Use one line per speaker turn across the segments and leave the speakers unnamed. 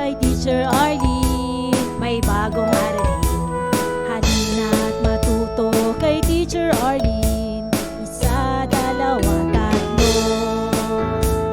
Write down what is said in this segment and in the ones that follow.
kay Teacher Arlene. May bagong aralin, halina't matuto kay Teacher Arlene. Isa, dalawa, tatlo.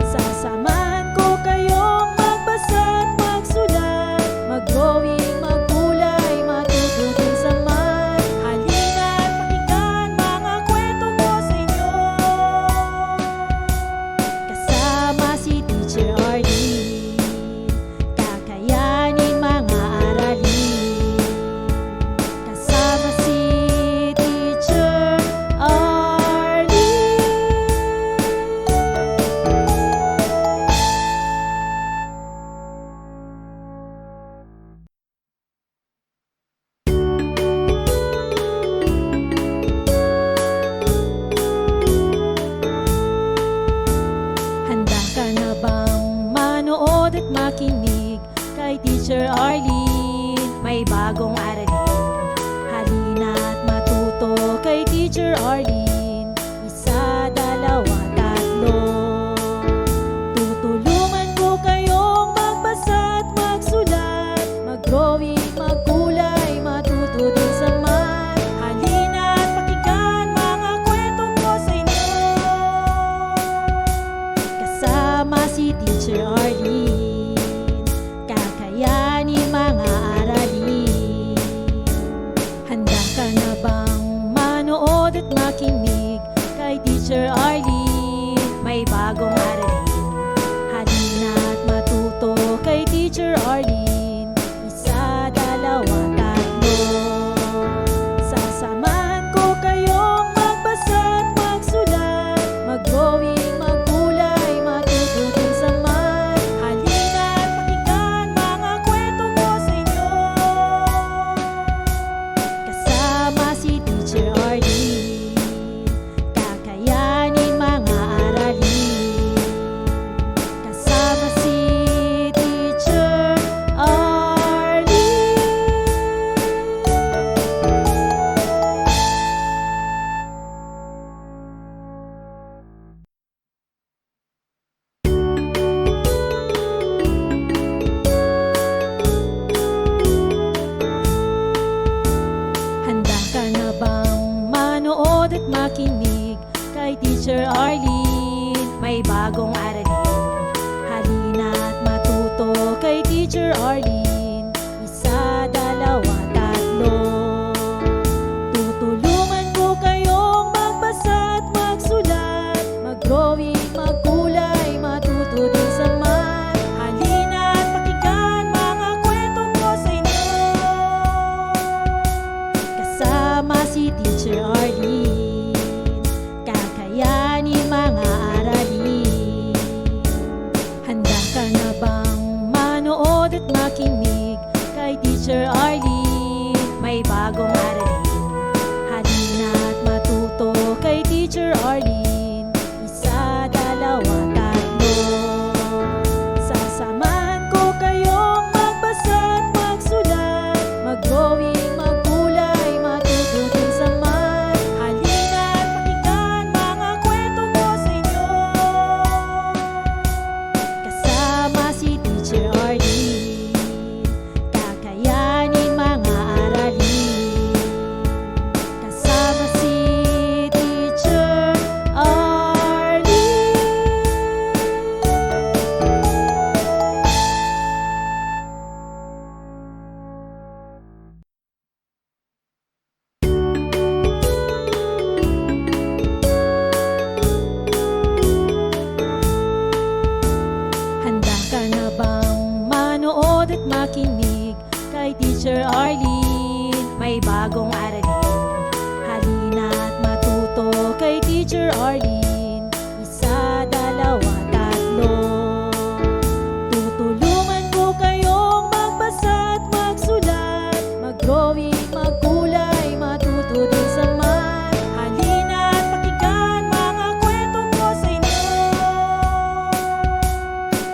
Sasamahan ko kayong magbasa't magsulat, mag-drawing, maggulay, matututin sa math. Halina't pakinggan mga kwento ko sa inyo, kasama si Teacher Arlene. Kakayanin mga aralin, kasama si Teacher Arlene. Handa ka na bang manood at makinig kay Teacher Arlene? May bagong aralin, halina't matuto kay Teacher Arlene. Isa, dalawa, tatlo. Tutulungan ko kayong magbasa at magsulat, mag-drawing, maggulay, matuto din sa math. Halina't pakinggan mga kwento ko sa inyo, kasama si Teacher Arlene. Kakayanin mga aralin. Handa ka na bang manood at makinig kay Teacher Arlene? May bagong aralin, halina't matuto kay Teacher Arlene. Isa, dalawa, tatlo. Sasamahan ko kayong magbasa at magsulat, mag-drawing, maggulay, matututin sa math. Halina't pakinggan mga kwento ko sa inyo, kasama si Teacher Arlene. Kakayanin mga aralin, kasama si Teacher Arlene. Handa ka na bang manood at makinig kay Teacher Arlene? May bagong aralin, halina't matuto kay Teacher Arlene. Isa, dalawa, tatlo. Tutulungan ko kayong magbasa at magsulat, mag-drawing, maggulay, matuto din sa math. Halina't pakinggan mga kwento ko sa inyo, kasama si Teacher Arlene. Kakayanin mga aralin. Handa ka na bang manood at makinig kay Teacher Arlene? May bagong aralin, halina't matuto kay Teacher Arlene. Isa, dalawa, tatlo. Sasamahan ko kayong magbasa at magsulat, mag-drawing, maggulay, matututin sa math. Halina't pakinggan mga kwento ko sa inyo, kasama si Teacher Arlene. Kakayanin mga aralin, kasama si Teacher Arlene. Handa ka na bang manood at makinig kay Teacher Arlene? May bagong aralin, halina't matuto kay Teacher Arlene. Isa, dalawa, tatlo. Tutulungan ko kayong magbasa at magsulat, mag-drawing, maggulay, matuto din sa math. Halina't pakinggan mga kwento ko sa inyo,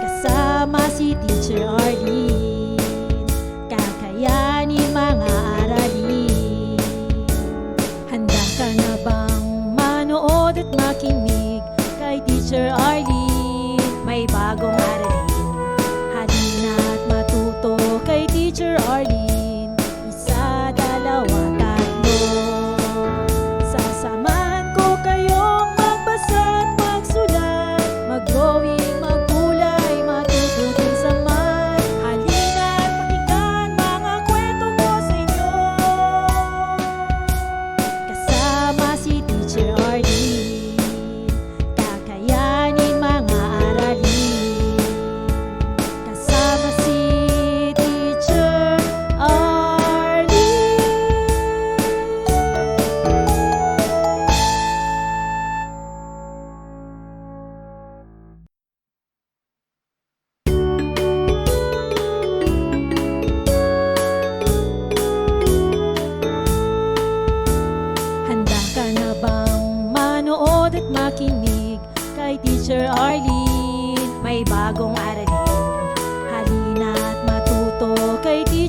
kasama si Teacher Arlene. Kakayanin mga aralin. Handa ka na bang manood at makinig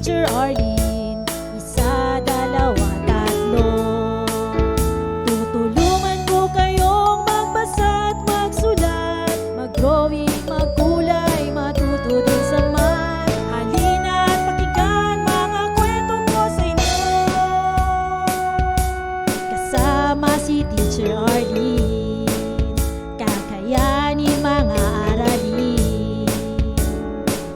Teacher Arlene. Isa, dalawa, tatlo. Tutulungan ko kayong magbasa at magsulat, mag-drawing, magkulay, matuto din sa math. Halina at pakinggan mga kwento ko sa inyo. Kasama si Teacher Arlene, kakayanin mga aralin.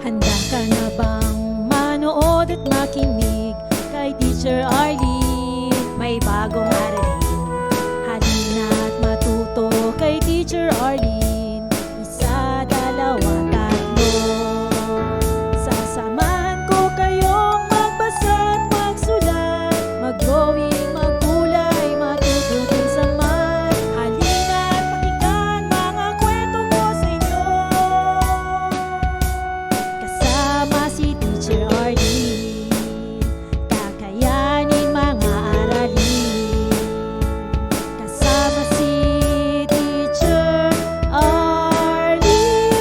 Handa ka na bang manood at makinig kay Teacher Arlene? May bagong aralin. Halina at matuto kay Teacher Arlene. Isa, dalawa, tatlo. Sasamahan ko kayong magbasa at magsulat, mag-drawing, magkulay, matuto din sa math. Halina at pakinggan mga kwento ko sa inyo. Kasama si Teacher Arlene, kakayanin mga aralin. Kasama si Teacher Arlene.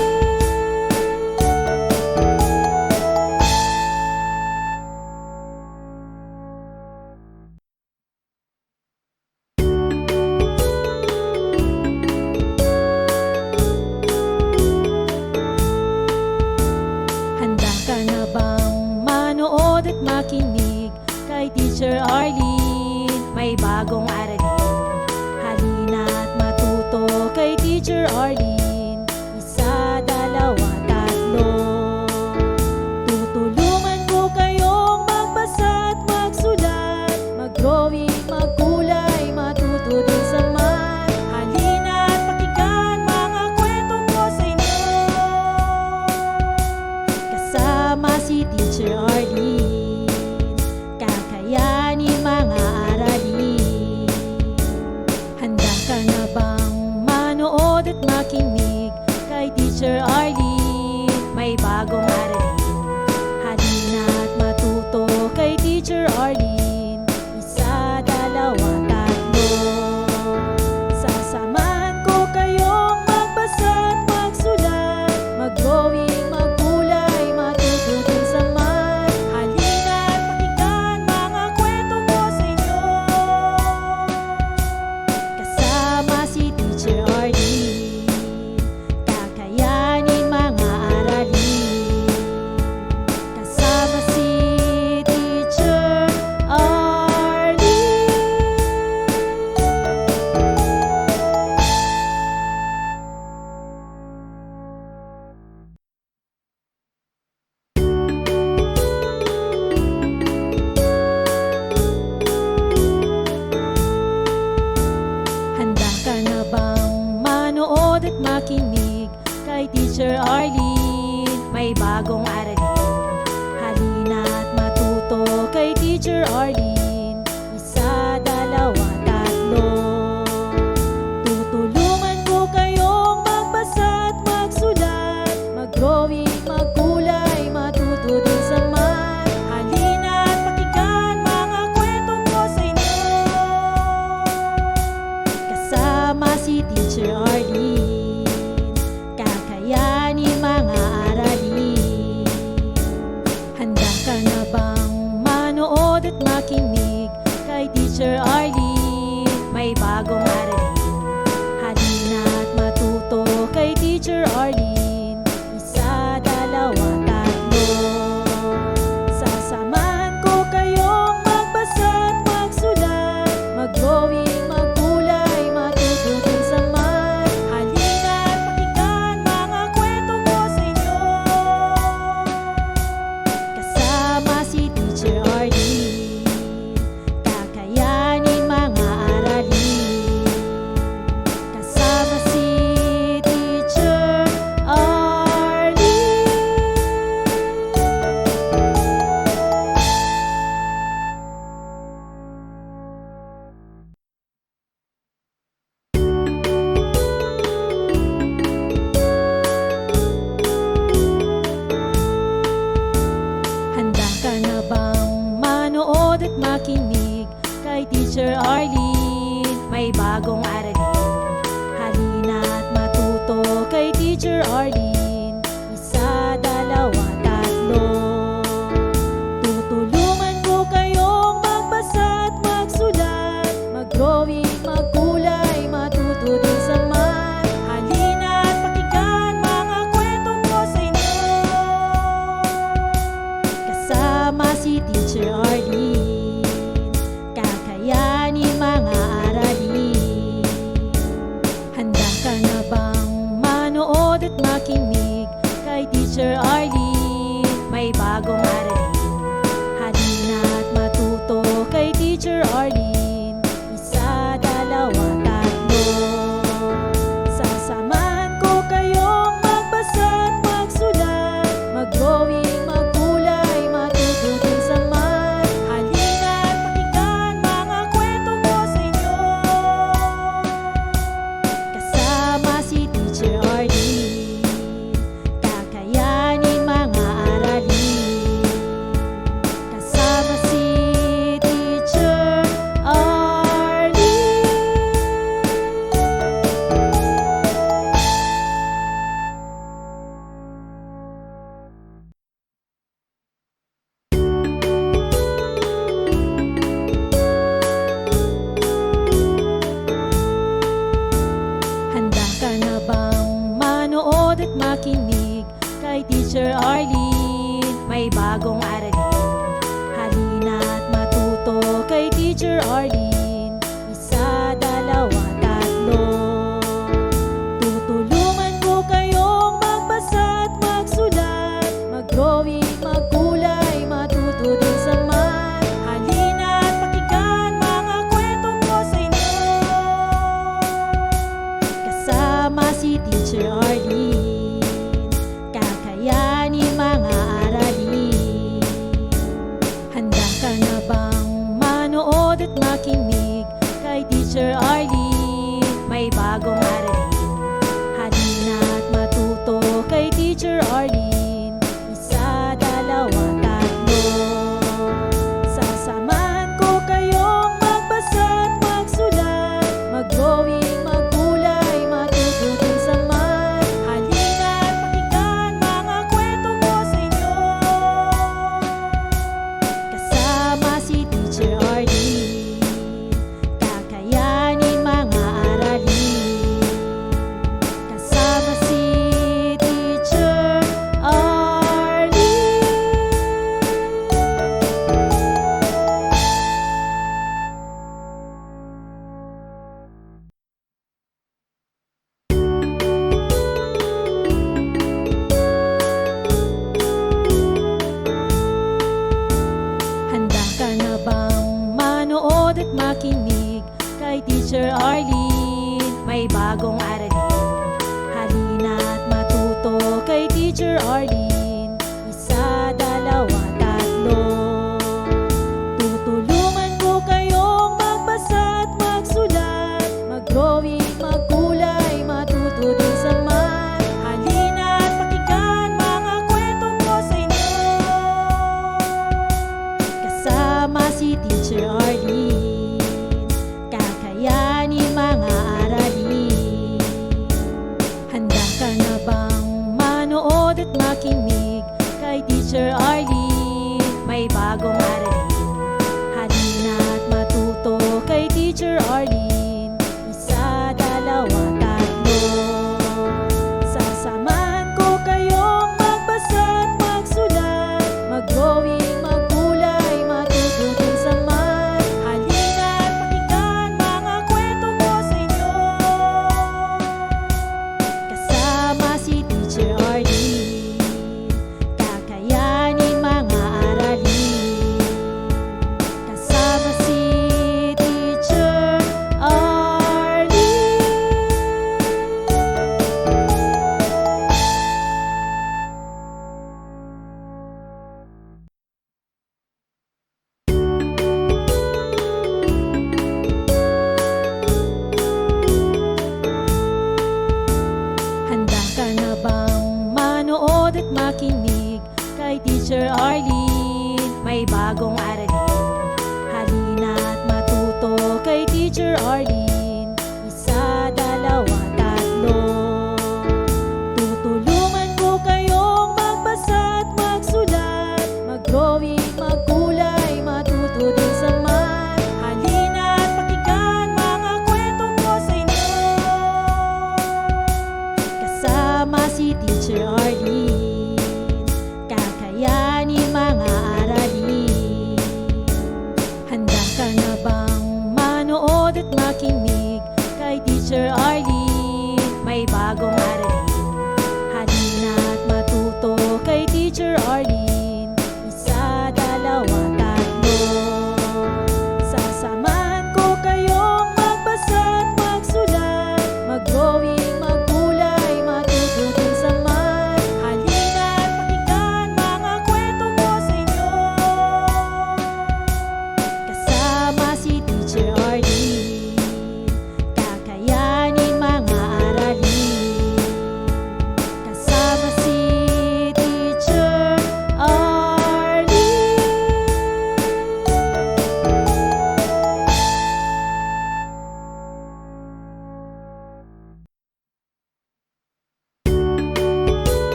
Handa ka na bang manood at makinig kay Teacher Arlene? May bagong aralin. Halina at matuto kay Teacher Arlene. Isa, dalawa, tatlo. Tutulungan ko kayong magbasa at magsulat, mag-drawing, magkulay, matuto din sa math. Halina at pakinggan mga kwento ko sa inyo. Kasama si Teacher Arlene, kakayanin mga aralin. Handa ka na bang manood at makinig kay Teacher Arlene? May bagong aralin. Halina at matuto kay Teacher Arlene. Isa, dalawa, tatlo. Sasamahan ko kayong magbasa at magsulat, mag-drawing, magkulay, matuto din sa math. Halina at pakinggan mga kwento ko sa inyo. Kasama si Teacher Arlene, kakayanin mga aralin. Kasama si Teacher Arlene. Handa ka na bang manood at makinig kay Teacher Arlene? May bagong aralin. Halina at matuto kay Teacher Arlene. Isa, dalawa, tatlo. Tutulungan ko kayong magbasa at magsulat, mag-drawing, magkulay, matuto din sa math. Halina at pakinggan mga kwento ko sa inyo. Kasama si Teacher Arlene, kakayanin mga aralin. Handa ka na bang manood at makinig kay Teacher Arlene? May bagong aralin. Halina at matuto kay Teacher Arlene. Isa, dalawa, tatlo. Sasamahan ko kayong magbasa at magsulat, mag-drawing, magkulay, matuto din sa math. Halina at pakinggan mga kwento ko sa inyo. Kasama si Teacher Arlene, kakayanin mga aralin. Kasama si Teacher Arlene. Handa ka na bang manood at makinig kay Teacher Arlene? May bagong aralin. Halina at matuto kay Teacher Arlene. Isa, dalawa, tatlo. si Teacher Arlene, kakayanin mga aralin. Handa ka na bang manood at makinig kay Teacher Arlene? May bagong aralin, halina at matuto kay Teacher Arlene. Isa, dalawa, tatlo. Sasamahan ko kayong magbasa at magsulat, mag-drawing, magkulay, matuto din sa math. Halina at pakinggan mga kwento ko sa inyo. Kasama si Teacher Arlene, kakayanin mga aralin. Kasama si Teacher Arlene. Handa ka na bang manood at makinig kay Teacher Arlene? May bagong aralin, halina at matuto kay Teacher Arlene. Isa, dalawa, tatlo. Tutulungan ko kayong magbasa at magsulat, mag-drawing, magkulay, matuto din sa math. Halina at pakinggan mga kwento ko sa inyo. Kasama si Teacher Arlene, kakayanin mga aralin. Handa ka na bang manood at makinig kay Teacher Arlene? May bagong aralin, halina at matuto kay Teacher Arlene. Isa, dalawa, tatlo. Sasamahan ko kayong magbasa at magsulat, mag-drawing, magkulay, matuto din sa math. Halina at pakinggan mga kwento ko sa inyo. Kasama si Teacher Arlene, kakayanin mga aralin. Kasama si Teacher Arlene. Handa ka na bang manood at makinig kay Teacher Arlene? May bagong aralin, halina at matuto kay Teacher Arlene. Isa, dalawa, tatlo. Tutulungan ko kayong magbasa at magsulat, mag-drawing, magkulay, matuto din sa math. Halina at pakinggan mga kwento ko sa inyo. Kasama si Teacher Arlene, kakayanin mga aralin. Handa ka na bang manood at makinig kay Teacher Arlene? May bagong aralin, halina at matuto kay Teacher Arlene. Isa, dalawa, tatlo. Sasamahan ko kayong magbasa at magsulat, mag-drawing, magkulay, matuto din sa math. Halina at pakinggan mga kwento ko sa inyo. Kasama si Teacher Arlene, kakayanin mga aralin. Kasama si Teacher Arlene. Handa ka na bang manood at makinig kay Teacher Arlene? May bagong aralin, halina at matuto kay Teacher Arlene. Isa, dalawa, tatlo. Tutulungan ko kayong magbasa at magsulat, mag-drawing, magkulay, matuto din sa math. Halina at pakinggan mga kwento ko sa inyo. Kasama si Teacher Arlene, kakayanin mga aralin.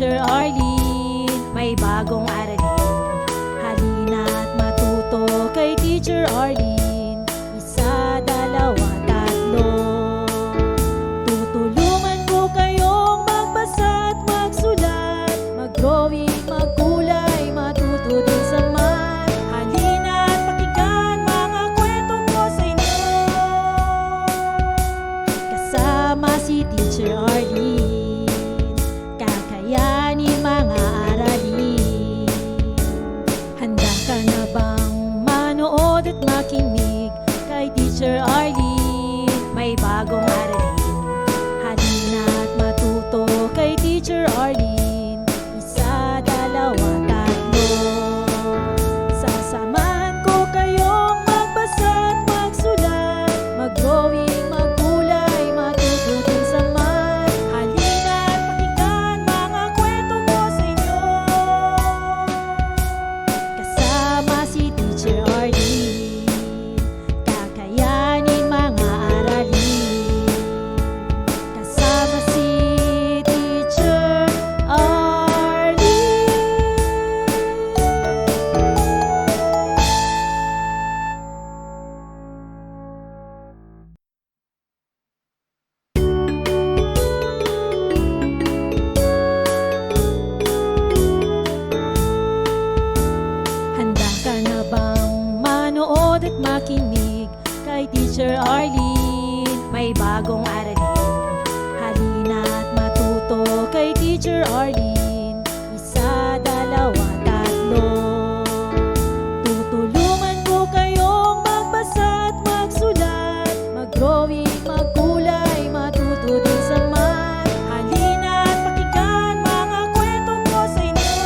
Teacher Arlene, may bagong aralin. Halina't matuto kay Teacher Arlene. Isa, dalawa, tatlo. Tutulungan ko kayong magbasa at magsulat, mag-drawing, magkulay, matuto din sa math. Halina't pakinggan mga kwento ko sa inyo. Kasama si Teacher Arlene, kakayanin mga aralin. Handa ka na bang manood at makinig kay Teacher Arlene? May bagong aralin. Halina't matuto kay Teacher Arlene. Isa, dalawa, tatlo. Sasamahan ko kayong magbasa at magsulat, mag-drawing, magkulay, matuto din sa math. Halina't pakinggan mga kwento ko sa inyo. Kasama si Teacher Arlene, kakayanin mga aralin. Kasama si Teacher Arlene. Handa ka na bang manood at makinig kay Teacher Arlene? May bagong aralin. Halina't matuto kay Teacher Arlene. Isa, dalawa, tatlo. Tutulungan ko kayong magbasa at magsulat, mag-drawing, magkulay, matuto din sa math. Halina't pakinggan mga kwento ko sa inyo.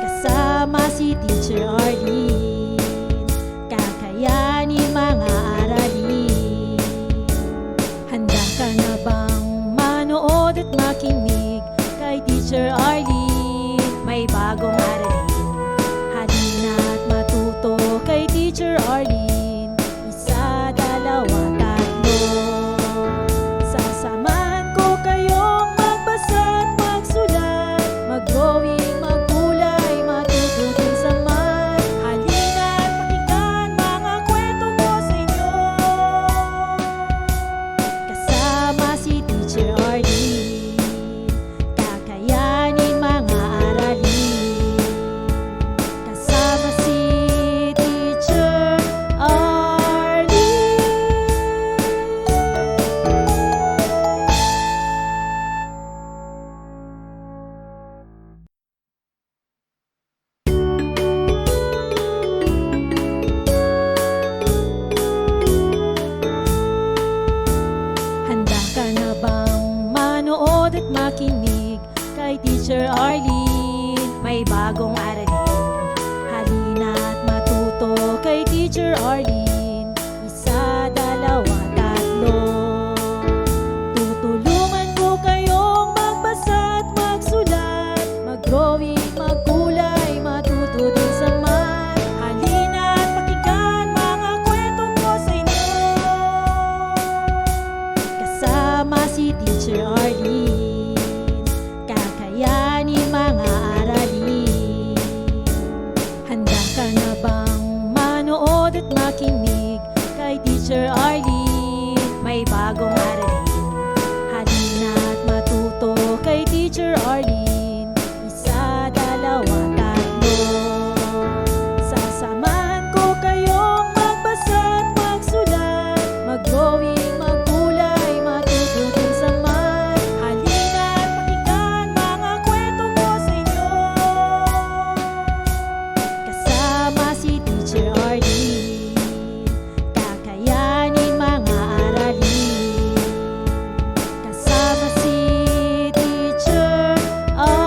Kasama si Teacher Arlene, kakayanin mga aralin. Handa ka na bang manood at makinig kay Teacher Arlene? May bagong aralin. Halina't matuto kay Teacher Arlene. Isa, dalawa, tatlo. Sasamahan ko kayong magbasa at magsulat, mag-drawing, magkulay, matuto din sa math. Halina't pakinggan mga kwento ko sa inyo. Kasama si Teacher Arlene, kakayanin mga aralin. Kasama si Teacher Arlene. Handa ka na bang manood at makinig kay Teacher Arlene? May bagong aralin. Halina't matuto kay Teacher Arlene. Isa, dalawa, tatlo. Tutulungan ko kayong magbasa at magsulat, mag-drawing, magkulay, matuto din sa math. Halina't pakinggan mga kwento ko sa inyo. Kasama si Teacher Arlene, kakayanin mga aralin. Handa ka na bang manood at makinig kay Teacher Arlene? May bagong aralin. Halina't matuto kay Teacher Arlene. Isa, dalawa, tatlo. Sasamahan ko kayong magbasa at magsulat, mag-drawing, magkulay, matuto din sa math. Halina't pakinggan mga kwento ko sa inyo. Kasama si Teacher Arlene, kakayanin mga aralin. Kasama si Teacher Arlene.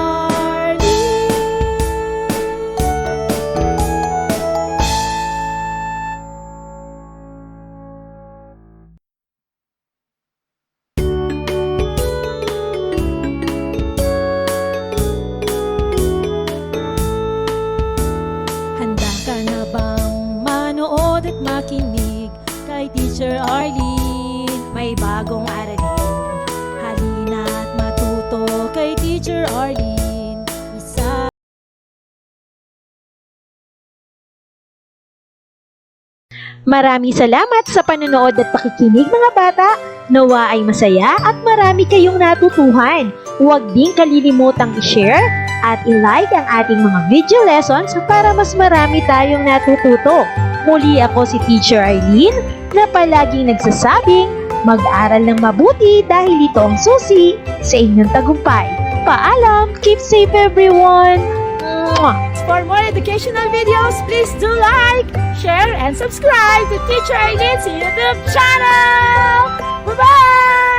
Handa ka na bang manood at makinig kay Teacher Arlene? May bagong aralin. Halina't matuto Teacher Arlene.
Maraming salamat sa panonood at pakikinig mga bata. Nawa ay masaya at marami kayong natutuhan. Huwag din kalilimutang i-share at i-like ang ating mga video lessons para mas marami tayong natututo. Muli ako si Teacher Arlene na palaging nagsasabing mag-aral ng mabuti dahil ito ang susi sa inyong tagumpay. Paalam! Keep safe everyone! Mwah!
For more educational videos, please do like, share, and subscribe to Teacher Arlene's YouTube channel! Bye-bye!